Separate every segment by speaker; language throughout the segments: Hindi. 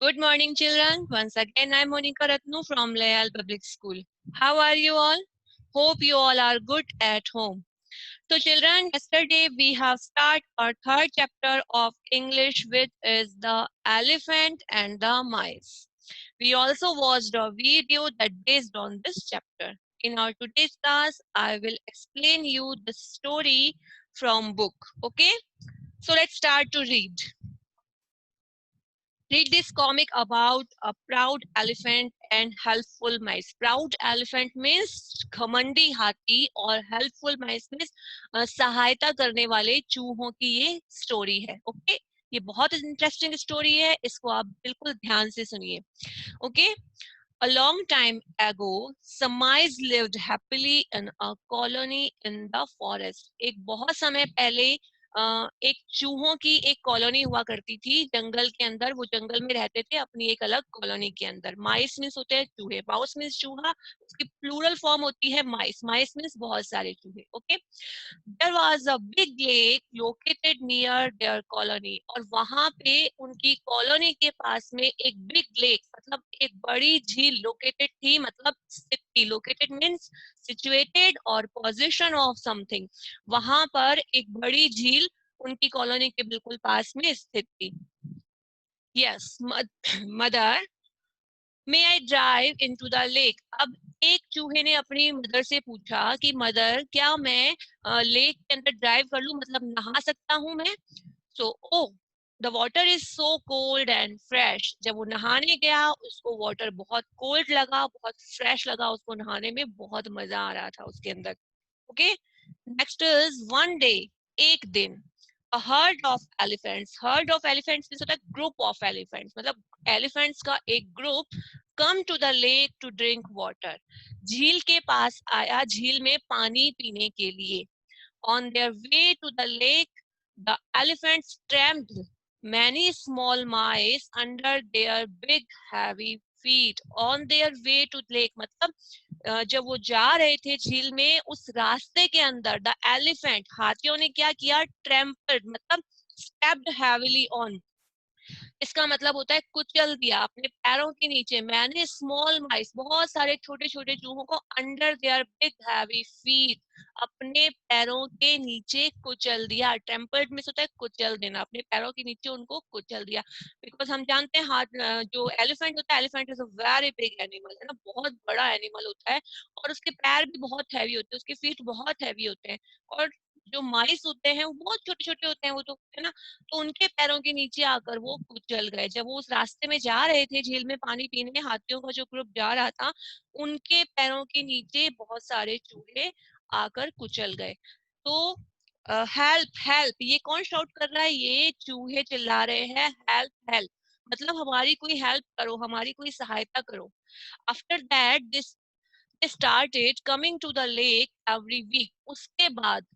Speaker 1: Good morning, children. Once again, I'm Monica Ratnu from Layal Public School. How are you all? Hope you all are good at home. So, children, yesterday we have started our third chapter of English, which is the elephant and the mice. We also watched a video that based on this chapter. In our today's class, I will explain you the story from book. Okay, so let's start to read. Read this comic about a proud elephant and helpful mice. Proud elephant means घमंडी हाथी और helpful mice means सहायता करने वाले चूहों की ये स्टोरी है. ओके, ये बहुत इंटरेस्टिंग स्टोरी है, इसको आप बिल्कुल ध्यान से सुनिए. Okay, A long time ago, some mice lived happily in a colony in the forest. एक बहुत समय पहले एक चूहों की एक कॉलोनी हुआ करती थी जंगल के अंदर. वो जंगल में रहते थे अपनी एक अलग कॉलोनी के अंदर. माइस मीन्स होते हैं चूहे, माउस मीन्स चूहा, उसकी प्लूरल फॉर्म होती है माइस. माइस मीन्स बहुत सारे चूहे. Okay, There was a big lake located near their colony. और वहां पे उनकी कॉलोनी के पास में एक बिग लेक मतलब एक बड़ी झील लोकेटेड थी. मतलब स्थित थी. लोकेटेड मीन्स सिचुएटेड और पोजीशन ऑफ समथिंग. वहां पर एक बड़ी झील उनकी कॉलोनी के बिल्कुल पास में स्थित थी. Yes mother, may I drive into the lake. अब एक चूहे ने अपनी मदर से पूछा कि मदर, क्या मैं लेक के अंदर ड्राइव कर लूं, मतलब नहा सकता हूं मैं. So oh the water is so cold and fresh. जब वो नहाने गया उसको वाटर बहुत कोल्ड लगा, बहुत फ्रेश लगा. उसको नहाने में बहुत मजा आ रहा था उसके अंदर. Okay, next is one day. एक दिन a herd of elephants. herd of elephants means होता है group of elephants. मतलब elephants का एक group come to the lake to drink water. झील के पास आया झील में पानी पीने के लिए. On their way to the lake, the elephants tramped many small mice under their big heavy feet. On their way to lake मतलब जब वो जा रहे थे झील में उस रास्ते के अंदर द एलिफेंट हाथियों ने क्या किया, ट्रैम्पल्ड मतलब स्टेप्ड हैवीली ऑन. इसका मतलब होता है कुचल दिया अपने पैरों के नीचे. मैंने स्मॉल माइस बहुत सारे छोटे छोटे चूहों को under their big heavy feet अपने पैरों के नीचे कुचल दिया. ट्रैम्पल्ड में होता है कुचल देना, अपने पैरों के नीचे उनको कुचल दिया. बिकॉज हम जानते हैं हाथ जो एलिफेंट होता है, elephant is a very big animal है ना, बहुत बड़ा एनिमल होता है और उसके पैर भी बहुत हैवी होते हैं, उसके फीट बहुत हैवी होते हैं. और जो माइस होते हैं वो बहुत छोटे छोटे होते हैं वो तो है ना, तो उनके पैरों के नीचे आकर वो कुचल गए. जब वो उस रास्ते में जा रहे थे झील में पानी पीने, हाथियों का जो ग्रुप जा रहा था उनके पैरों के नीचे बहुत सारे चूहे आकर कुचल गए. तो हेल्प हेल्प, ये कौन शाउट कर रहा है, ये चूहे चिल्ला रहे हैं हेल्प हेल्प, मतलब हमारी कोई हेल्प करो, हमारी कोई सहायता करो. After that this started coming to the lake every week. उसके बाद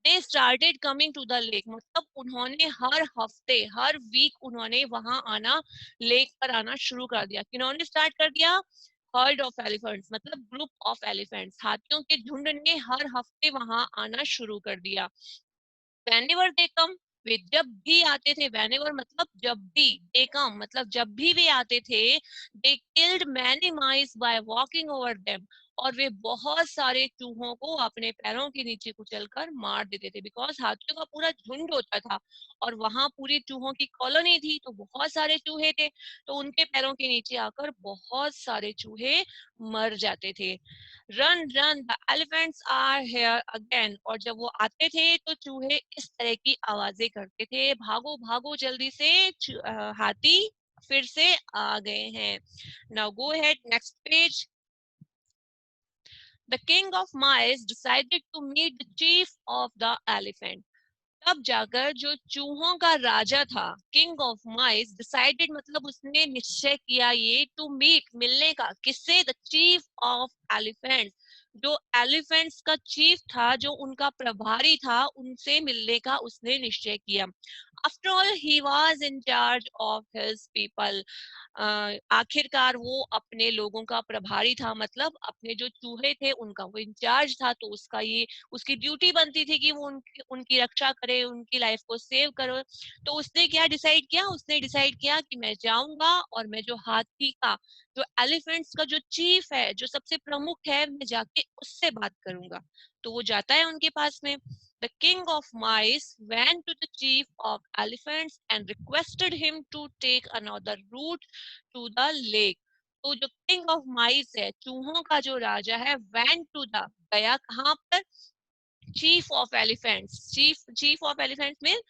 Speaker 1: they started coming to the lake. मतलब उन्होंने हर हफ्ते हर वीक उन्होंने वहां आना, लेक पर आना शुरू कर दिया. किन्होंने स्टार्ट कर दिया, हर्ड ऑफ एलिफेंट्स मतलब ग्रुप ऑफ एलिफेंट्स, हाथियों के झुंड ने हर हफ्ते वहां आना शुरू कर दिया. whenever they come, वे जब भी आते थे, whenever मतलब जब भी, they come मतलब जब भी वे आते थे, they killed many mice by walking over them. और वे बहुत सारे चूहों को अपने पैरों के नीचे कुचलकर मार देते थे. बिकॉज हाथियों का पूरा झुंड होता था और वहां पूरी चूहों की कॉलोनी थी, तो बहुत सारे चूहे थे, तो उनके पैरों के नीचे आकर बहुत सारे चूहे मर जाते थे. Run run the elephants are here again. और जब वो आते थे तो चूहे इस तरह की आवाजें करते थे, भागो भागो जल्दी से, हाथी फिर से आ गए हैं. Now go ahead next page. The king of mice decided to meet the chief of the elephant. तब जाकर जो चूहों का राजा था, किंग ऑफ माइस, डिसाइडेड मतलब उसने निश्चय किया ये, टू मीट मिलने का, किससे, द चीफ ऑफ एलिफेंट्स, जो एलिफेंट्स का चीफ था, जो उनका प्रभारी था, उनसे मिलने का उसने निश्चय किया. After all he was in charge of his people. आखिरकार वो अपने लोगों का प्रभारी था, मतलब अपने जो चूहे थे उनका वो इंचार्ज था, तो उसका ये उसकी ड्यूटी बनती थी कि वो उनकी उनकी रक्षा करे, उनकी लाइफ को सेव करे। तो उसने क्या डिसाइड किया, उसने डिसाइड किया कि मैं जाऊंगा और मैं जो हाथी का, जो एलिफेंट्स का जो चीफ है, जो सबसे प्रमुख है, मैं जाके उससे बात करूंगा। तो वो जाता है उनके पास में। The king of mice went to the chief of elephants and requested him to take another route to the lake. तो जो किंग ऑफ माइस है, चूहों का जो राजा है, went to the, गया कहाँ पर, chief of elephants. Chief of elephants में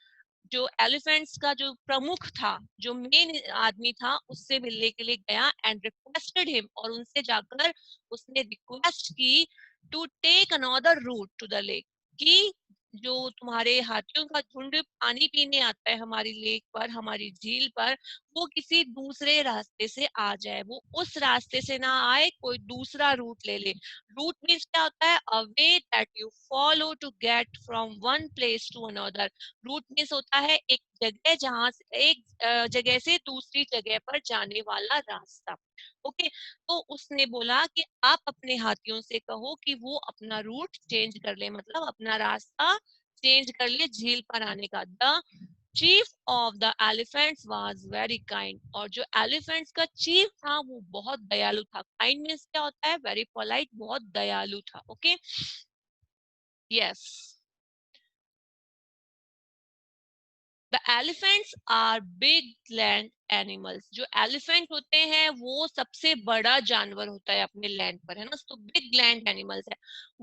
Speaker 1: जो एलिफेंट्स का जो प्रमुख था, जो मेन आदमी था, उससे मिलने के लिए गया एंड रिक्वेस्टेड हिम, और उनसे जाकर उसने रिक्वेस्ट की to take another route to the lake, कि जो तुम्हारे हाथियों का झुंड पानी पीने आता है हमारी लेक पर, हमारी झील पर, वो किसी दूसरे रास्ते से आ जाए, वो उस रास्ते से ना आए, कोई दूसरा रूट ले ले। रूट मीन्स क्या होता है, a way that you follow to get from one place to another. Route means होता है एक जगह, जहां से एक जगह से दूसरी जगह पर जाने वाला रास्ता। ओके, तो उसने बोला कि आप अपने हाथियों से कहो कि वो अपना रूट चेंज कर ले, मतलब अपना रास्ता चेंज कर ले झील पर आने का। The chief of the elephants was very kind, और जो एलिफेंट्स का चीफ था वो बहुत दयालु था। काइंड मीन्स क्या होता है, वेरी पोलाइट, बहुत दयालु था। Okay, yes. The elephants are big land animals. जो एलिफेंट होते हैं वो सबसे बड़ा जानवर होता है अपने लैंड पर, है ना, तो बिग लैंड एनिमल्स है।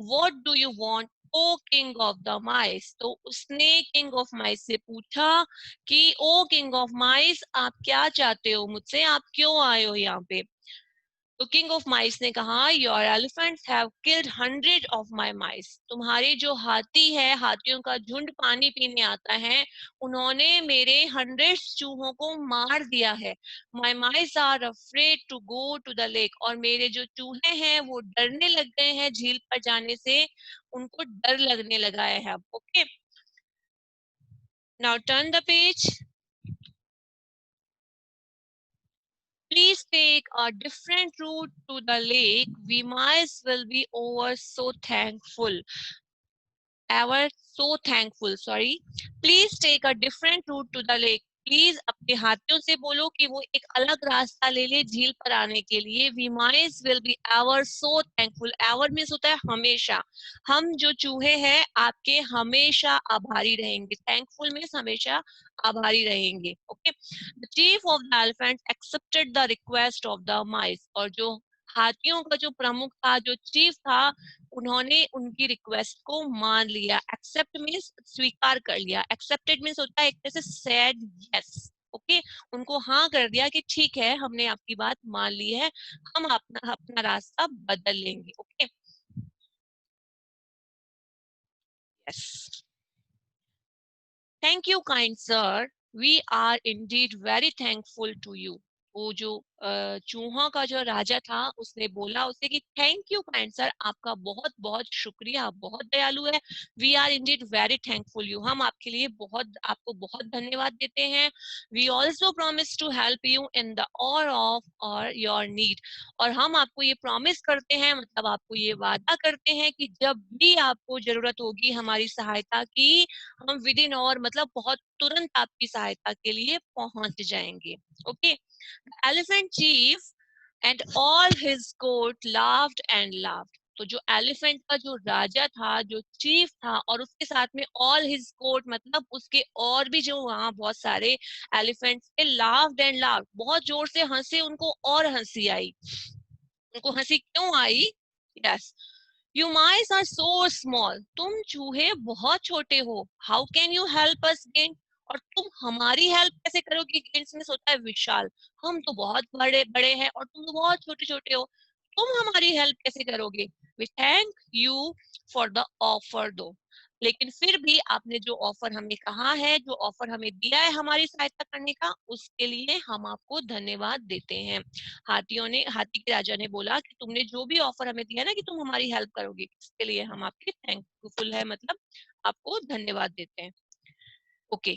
Speaker 1: What do you want O king of the mice. तो उसने किंग ऑफ माइस से पूछा कि ओ किंग ऑफ माइस, आप क्या चाहते हो मुझसे, आप क्यों आए हो यहाँ पे। तो किंग ऑफ माइस ने कहा, your elephants have killed 100 of my mice. तुम्हारे जो हाथी है, हाथियों का झुंड पानी पीने आता है, उन्होंने मेरे 100 चूहों को मार दिया है। My mice are afraid to go to the lake. और मेरे जो चूहे हैं वो डरने लग गए हैं झील पर जाने से, उनको डर लगने लगा है अब। Okay, now turn the page. Please take a different route to the lake. We mice will be over so thankful. Ever so thankful, sorry. Please take a different route to the lake. Please अपने हाथियों से बोलो कि वो एक अलग रास्ता ले ले झील पर आने के लिए। We mice will be ever so thankful. Ever means होता है हमेशा। हम जो चूहे हैं आपके हमेशा आभारी रहेंगे। थैंकफुल मीन्स हमेशा आभारी रहेंगे। Okay, the chief of the elephant accepted the request of the माइस। और जो हाथियों का जो प्रमुख था, जो चीफ था, उन्होंने उनकी रिक्वेस्ट को मान लिया। एक्सेप्ट मीन्स स्वीकार कर लिया। एक्सेप्टेड मीन्स होता है एक तरह से सेड यस। ओके, उनको हाँ कर दिया कि ठीक है, हमने आपकी बात मान ली है, हम अपना अपना रास्ता बदल लेंगे। Okay, yes, thank you kind sir, we are indeed very thankful to you. वो जो चूहों का जो राजा था उसने बोला उसे कि थैंक यू काइंड सर, आपका बहुत बहुत शुक्रिया, आप बहुत दयालु है। We are indeed very thankful you, हम आपके लिए बहुत, आपको बहुत धन्यवाद देते हैं। We also promise to help you in the or of और योर नीड। और हम आपको ये प्रॉमिस करते हैं, मतलब आपको ये वादा करते हैं कि जब भी आपको जरूरत होगी हमारी सहायता की, हम विद इन और मतलब बहुत तुरंत आपकी सहायता के लिए पहुंच जाएंगे। Okay, elephant cheap and all his court laughed and laughed. तो जो एलिफेंट का जो राजा था, जो चीफ था, और उसके साथ में ऑल हिज कोर्ट, मतलब उसके और भी जो वहां बहुत सारे एलिफेंट्स थे, लाफ्ड एंड लाफ्ड, बहुत जोर से हंसे, उनको और हंसी आई। उनको हंसी क्यों आई? Yes, you mice are so small. तुम चूहे बहुत छोटे हो। How can you help us again. और तुम हमारी हेल्प कैसे करोगे? गेन्स में होता है विशाल। हम तो बहुत बड़े बड़े हैं और तुम तो बहुत छोटे छोटे हो, तुम हमारी हेल्प कैसे करोगे? We thank you for the offer दो। लेकिन फिर भी आपने जो ऑफर हमें कहा है, जो ऑफर हमें दिया है हमारी सहायता करने का, उसके लिए हम आपको धन्यवाद देते हैं। हाथी के राजा ने बोला कि तुमने जो भी ऑफर हमें दिया ना कि तुम हमारी हेल्प करोगे, इसके लिए हम आपके थैंकफुल है, मतलब आपको धन्यवाद देते हैं। Okay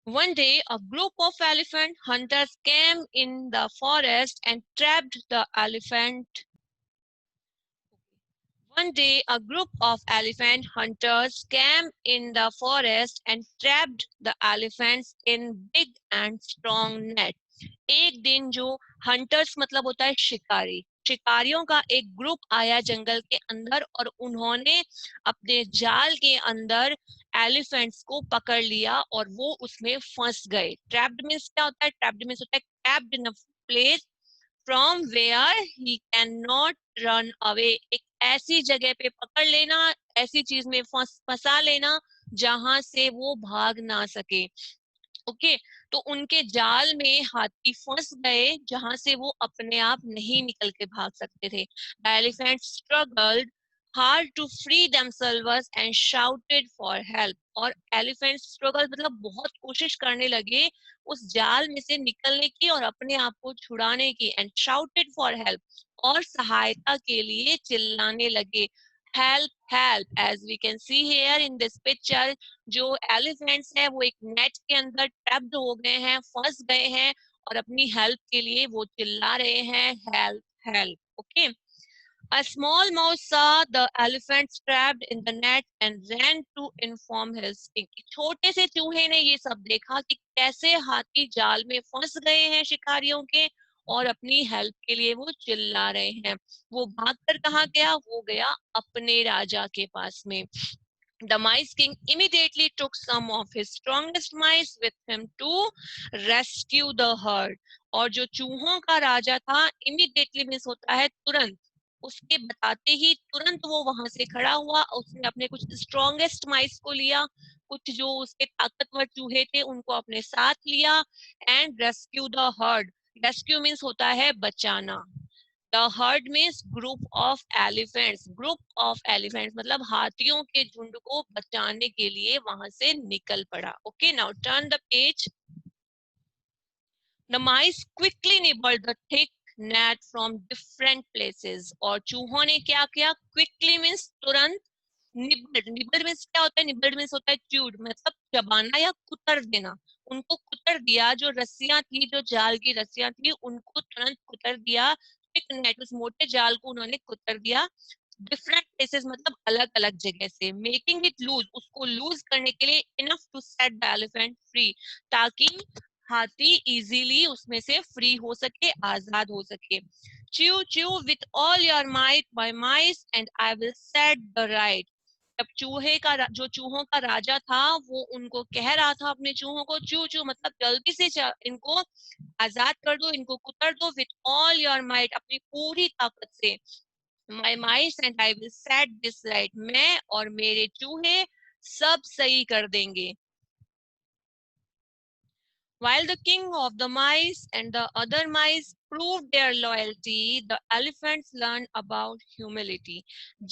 Speaker 1: One day, a group of elephant hunters came in the forest and trapped the elephant. One day, a group of elephant hunters came in the forest and trapped the elephants in big and strong net. एक दिन जो हंटर्स मतलब होता है शिकारी, शिकारियों का एक ग्रुप आया जंगल के अंदर और उन्होंने अपने जाल के अंदर एलिफेंट्स को पकड़ लिया और वो उसमें फंस गए। ट्रैप्ड मींस क्या होता है? ट्रैप्ड मींस होता है kept in a place from where he can not run away. एक ऐसी जगह पे पकड़ लेना, ऐसी चीज में फंसा लेना जहां से वो भाग ना सके। ओके, तो उनके जाल में हाथी फंस गए जहां से वो अपने आप नहीं निकल के भाग सकते थे। The elephant struggled hard to free themselves and shouted for help। और एलिफेंट स्ट्रगल मतलब बहुत कोशिश करने लगे उस जाल में से निकलने की और अपने आप को छुड़ाने की। एंड शाउटेड फॉर हेल्प, और सहायता के लिए चिल्लाने लगे। Help help, as we can see here in this picture, जो एलिफेंट्स है वो एक नेट के अंदर ट्रैप्ड हो गए हैं, फंस गए हैं और अपनी हेल्प के लिए वो चिल्ला रहे हैं help help. Okay, a small mouse saw the elephant trapped in the net and ran to inform his king। छोटे से चूहे ने ये सब देखा कि कैसे हाथी जाल में फंस गए हैं शिकारियों के और अपनी हेल्प के लिए वो चिल्ला रहे हैं। वो भागकर कहाँ गया? वो गया अपने राजा के पास में। The mice king immediately took some of his strongest mice with him to rescue the herd। और जो चूहों का राजा था, immediately मीन्स होता है तुरंत, उसके बताते ही तुरंत वो वहां से खड़ा हुआ। उसने अपने कुछ स्ट्रॉन्गेस्ट माइस को लिया, कुछ जो उसके ताकतवर चूहे थे उनको अपने साथ लिया and rescue the heard. Rescue means होता है बचाना। The herd means group of elephants। Group of elephants मतलब हाथियों के झुंड को बचाने के लिए वहां से निकल पड़ा। Okay, now turn the page। The mice quickly nibbled the thick net from different places। और चूहों ने क्या किया? Quickly means तुरंत, निबल्ड, निबल्ड मीन्स क्या होता है? निबल्ड मीन्स होता है च्यूड, मतलब चबाना या कुतर देना। उनको कुतर दिया, जो रस्सियां थी, जो जाल की रस्सियां थी, उनको तुरंत कुतर दिया। थिक नेट, उस मोटे जाल को उन्होंने कुतर दिया। डिफरेंट प्लेसेस मतलब अलग अलग जगह से। मेकिंग इट लूज, उसको लूज करने के लिए। Enough to set the elephant free, ताकि हाथी इजीली उसमें से फ्री हो सके, आजाद हो सके। Chew chew with all your might my mice and I will set the right. जब चूहे का जो चूहों का राजा था वो उनको कह रहा था अपने चूहों को, चू चू मतलब जल्दी से इनको आजाद कर दो, इनको कुतर दो। विथ ऑल योर माइट, अपनी पूरी ताकत से। My mice and I will set this right, मैं और मेरे चूहे सब सही कर देंगे। While the king of the mice and the other mice proved their loyalty, the elephants learned about humility।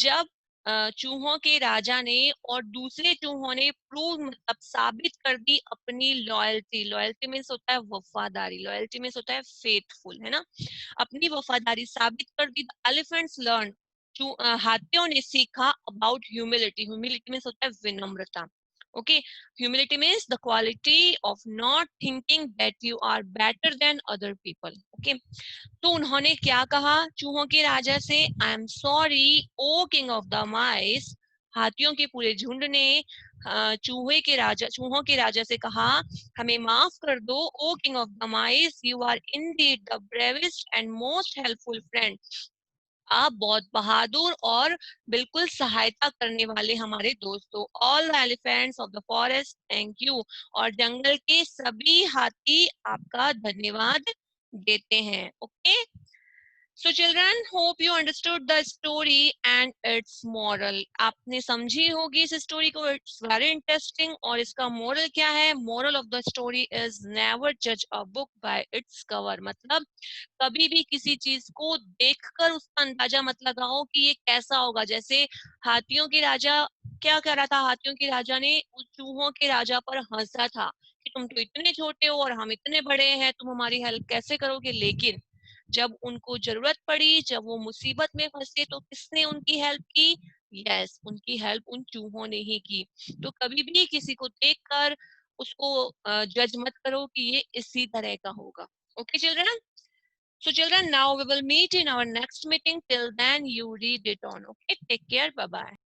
Speaker 1: जब चूहों के राजा ने और दूसरे चूहों ने प्रूव मतलब साबित कर दी अपनी लॉयल्टी। लॉयल्टी मीन्स होता है वफादारी, लॉयल्टी मीन्स होता है फेथफुल, है ना। अपनी वफादारी साबित कर दी। एलिफेंट्स लर्न, हाथियों ने सीखा अबाउट ह्यूमिलिटी। ह्यूमिलिटी मीन्स होता है विनम्रता। Okay, humility means the quality of not thinking that you are better than other people। okay, तो उन्होंने क्या कहा चूहों के राजा से? I am sorry O king of the mice. हाथियों के पूरे झुंड ने चूहों के राजा से कहा, हमें माफ कर दो O king of the mice, you are indeed the bravest and most helpful friend. आप बहुत बहादुर और बिल्कुल सहायता करने वाले हमारे दोस्तों। All the elephants of the forest thank you. और जंगल के सभी हाथी आपका धन्यवाद देते हैं। Okay, So children, hope you understood the story and its moral। आपने समझी होगी इस स्टोरी को, इट्स वेरी इंटरेस्टिंग। और इसका मोरल क्या है? Moral of the story is never जज a book by its cover. मतलब कभी भी किसी चीज को देखकर उसका अंदाजा मत लगाओ कि ये कैसा होगा। जैसे हाथियों के राजा क्या कर रहा था? हाथियों के राजा ने उस चूहों के राजा पर हंसा था कि तुम तो इतने छोटे हो और हम इतने बड़े हैं, तुम हमारी हेल्प कैसे करोगे। लेकिन जब उनको जरूरत पड़ी, जब वो मुसीबत में फंसे, तो किसने उनकी हेल्प की? यस, उनकी हेल्प उन चूहों ने ही की। तो कभी भी किसी को देखकर उसको जज मत करो कि ये इसी तरह का होगा. Okay, children? So, children, now we will meet in our next meeting. Till then, you read it on. Okay, take care. Bye bye.